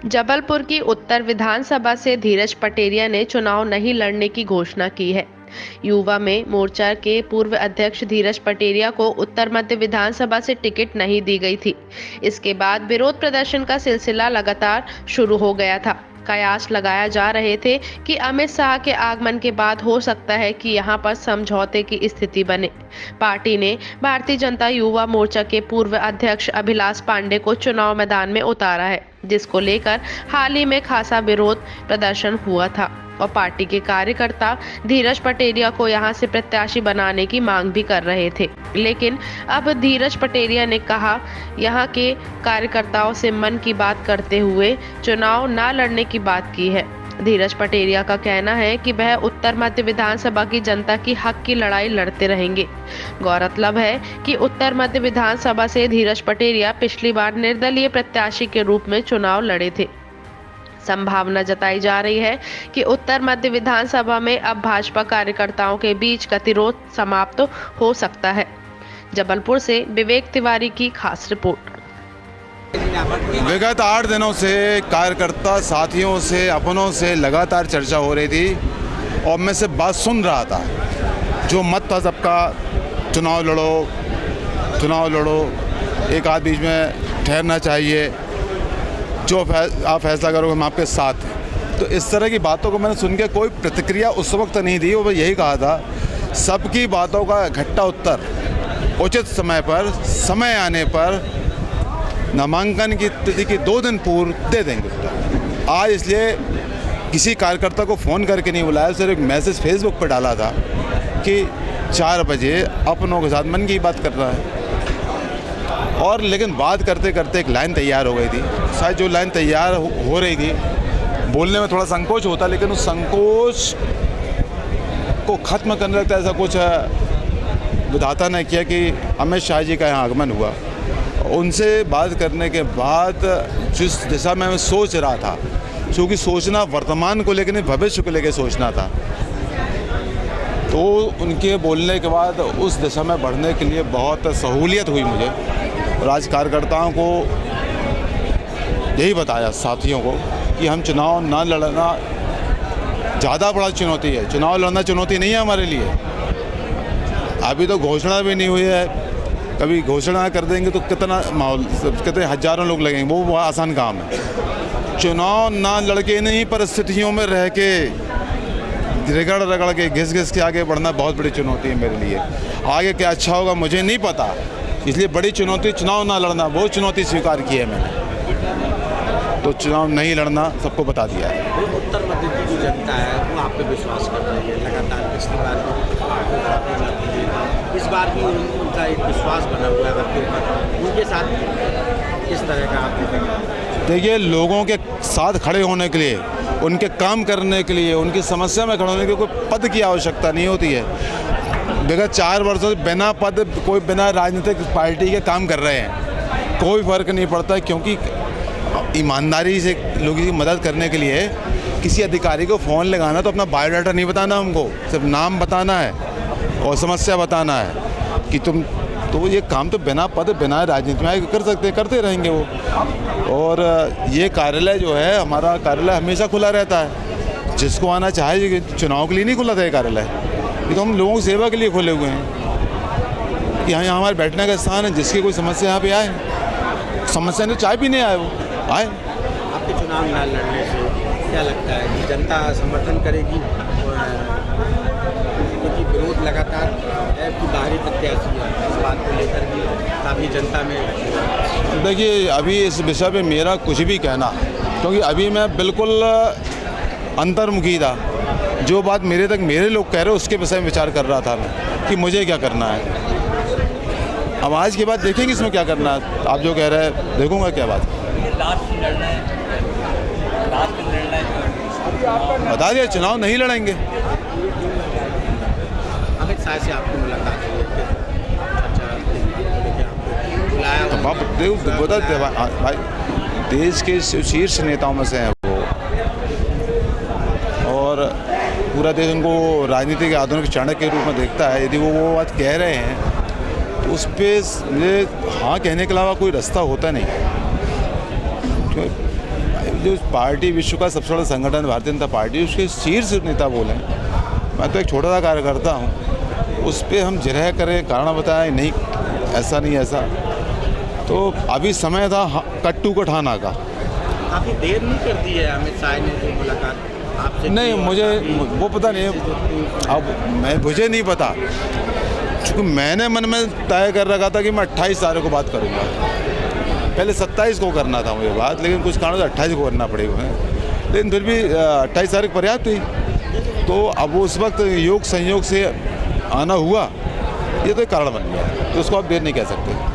जबलपुर की उत्तर विधानसभा से धीरज पटेरिया ने चुनाव नहीं लड़ने की घोषणा की है। युवा में मोर्चा के पूर्व अध्यक्ष धीरज पटेरिया को उत्तर मध्य विधानसभा से टिकट नहीं दी गई थी। इसके बाद विरोध प्रदर्शन का सिलसिला लगातार शुरू हो गया था। कयास लगाया जा रहे थे कि अमित शाह के आगमन के बाद हो सकता है कि यहां पर समझौते की स्थिति बने। पार्टी ने भारतीय जनता युवा मोर्चा के पूर्व अध्यक्ष अभिलाष पांडे को चुनाव मैदान में उतारा है, जिसको लेकर हाल ही में खासा विरोध प्रदर्शन हुआ था और पार्टी के कार्यकर्ता धीरज पटेरिया को यहां से प्रत्याशी बनाने की मांग भी कर रहे थे। लेकिन अब धीरज पटेरिया ने कहा, यहां के कार्यकर्ताओं से मन की बात करते हुए चुनाव न लड़ने की बात की है। धीरज पटेरिया का कहना है कि वह उत्तर मध्य विधानसभा की जनता की हक की लड़ाई लड़ते रहेंगे। गौरतलब है कि उत्तर मध्य विधानसभा से धीरज पटेरिया पिछली बार निर्दलीय प्रत्याशी के रूप में चुनाव लड़े थे। संभावना जताई जा रही है कि उत्तर मध्य विधानसभा में अब भाजपा कार्यकर्ताओं के बीच गतिरोध समाप्त हो सकता है। जबलपुर से विवेक तिवारी की खास रिपोर्ट। विगत 8 दिनों से कार्यकर्ता साथियों से, अपनों से लगातार चर्चा हो रही थी और मैं से बात सुन रहा था। जो मत था सबका, चुनाव लड़ो, एक आध बीच में ठहरना चाहिए, जो आप फैसला करोगे हम आपके साथ। तो इस तरह की बातों को मैंने सुन के कोई प्रतिक्रिया उस वक्त नहीं दी और यही कहा था, सबकी बातों का इकट्ठा उत्तर उचित समय पर, समय आने पर, नामांकन की तिथि की 2 दिन पूर्व दे देंगे। आज इसलिए किसी कार्यकर्ता को फ़ोन करके नहीं बुलाया, सिर्फ एक मैसेज फेसबुक पर डाला था कि 4 बजे अपनों के साथ मन की बात कर रहा है। और लेकिन बात करते करते एक लाइन तैयार हो गई थी। शायद जो लाइन तैयार हो रही थी, बोलने में थोड़ा संकोच होता, लेकिन उस संकोच को ख़त्म करने लगता ऐसा कुछ विधाता ने किया कि अमित शाह जी का यहाँ आगमन हुआ। उनसे बात करने के बाद जिस दिशा में मैं सोच रहा था, क्योंकि सोचना वर्तमान को लेकर नहीं भविष्य को लेकर सोचना था, तो उनके बोलने के बाद उस दिशा में बढ़ने के लिए बहुत सहूलियत हुई मुझे। और आज कार्यकर्ताओं को यही बताया, साथियों को, कि हम चुनाव ना लड़ना ज़्यादा बड़ा चुनौती है। चुनाव लड़ना चुनौती नहीं है हमारे लिए। अभी तो घोषणा भी नहीं हुई है, कभी घोषणा कर देंगे तो कितने हज़ारों लोग लगेंगे, वो आसान काम है। चुनाव ना लड़के नहीं, परिस्थितियों में रह के रगड़ के घिस के आगे बढ़ना बहुत बड़ी चुनौती है मेरे लिए। आगे क्या अच्छा होगा मुझे नहीं पता, इसलिए बड़ी चुनौती चुनाव ना लड़ना, वो चुनौती स्वीकार की है मैंने। तो चुनाव नहीं लड़ना सबको बता दिया है। उत्तर मध्य की जो जनता है वो आप पे विश्वास कर रही है लगातार। पिछली बार इस बार भी उनका एक विश्वास बना हुआ है आपके ऊपर। उनके साथ किस तरह का आप देखेंगे? देखिए, लोगों के साथ खड़े होने के लिए, उनके काम करने के लिए, उनकी समस्या में खड़े होने के लिए कोई पद की आवश्यकता नहीं होती है। विगत 4 वर्षों से बिना पद, कोई बिना राजनीतिक पार्टी के काम कर रहे हैं, कोई फ़र्क नहीं पड़ता, क्योंकि ईमानदारी से लोगों की मदद करने के लिए किसी अधिकारी को फ़ोन लगाना तो अपना बायोडाटा नहीं बताना, हमको सिर्फ नाम बताना है और समस्या बताना है कि तुम, तो ये काम तो बिना पद, बिना राजनीति में कर सकते, करते रहेंगे वो। और ये कार्यालय जो है, हमारा कार्यालय हमेशा खुला रहता है। जिसको आना चाहे, चुनाव के लिए नहीं खुला था ये कार्यालय, ये तो हम लोगों की सेवा के लिए खोले हुए हैं कि यहाँ हमारे बैठने का स्थान है। जिसकी कोई समस्या यहाँ पे आए, समस्या नहीं, चाय पीने आए, वो आए। आपके चुनाव न लड़ने से क्या लगता है कि जनता समर्थन करेगी? क्योंकि विरोध लगातार है कि बाहरी प्रत्याशी है, इस बात को लेकर भी काफ़ी जनता में। देखिए, अभी इस विषय पे मेरा कुछ भी कहना, क्योंकि अभी मैं बिल्कुल अंतर्मुखी था। जो बात मेरे तक मेरे लोग कह रहे हैं उसके विषय में विचार कर रहा था मैं कि मुझे क्या करना है। अब आज के बाद देखेंगे इसमें क्या करना है। आप जो कह रहे हैं देखूंगा क्या बात बता दिया, चुनाव नहीं लड़ेंगे। अमित शाह से आपकी मुलाकात हुई है, तो भाई देश के शीर्ष नेताओं में से हैं वो, और पूरा देश उनको राजनीति के आधुनिक चाणक्य के रूप में देखता है। यदि वो बात कह रहे हैं तो उस पर हाँ कहने के अलावा कोई रास्ता होता नहीं। जो पार्टी विश्व का सबसे बड़ा संगठन भारतीय जनता पार्टी, उसके शीर्ष नेता बोले, मैं तो एक छोटा सा कार्यकर्ता हूँ, उस पर हम जिरह करें, कारण बताएं नहीं ऐसा नहीं ऐसा। तो अभी समय था कट्टू को ठाना का। काफ़ी देर नहीं कर दी है अमित शाह ने जो मुलाकात आपसे? नहीं, मुझे वो पता नहीं, अब मुझे नहीं पता, क्योंकि मैंने मन में तय कर रखा था कि मैं 28 तारीख को बात करूँगा। पहले 27 को करना था मुझे बात, लेकिन कुछ कारण से 28 को करना पड़ेगा है। लेकिन फिर भी 28 तारीख पर्याप्त थी। तो अब उस वक्त योग संयोग से आना हुआ, ये तो एक कारण बन गया, तो उसको आप देर नहीं कह सकते।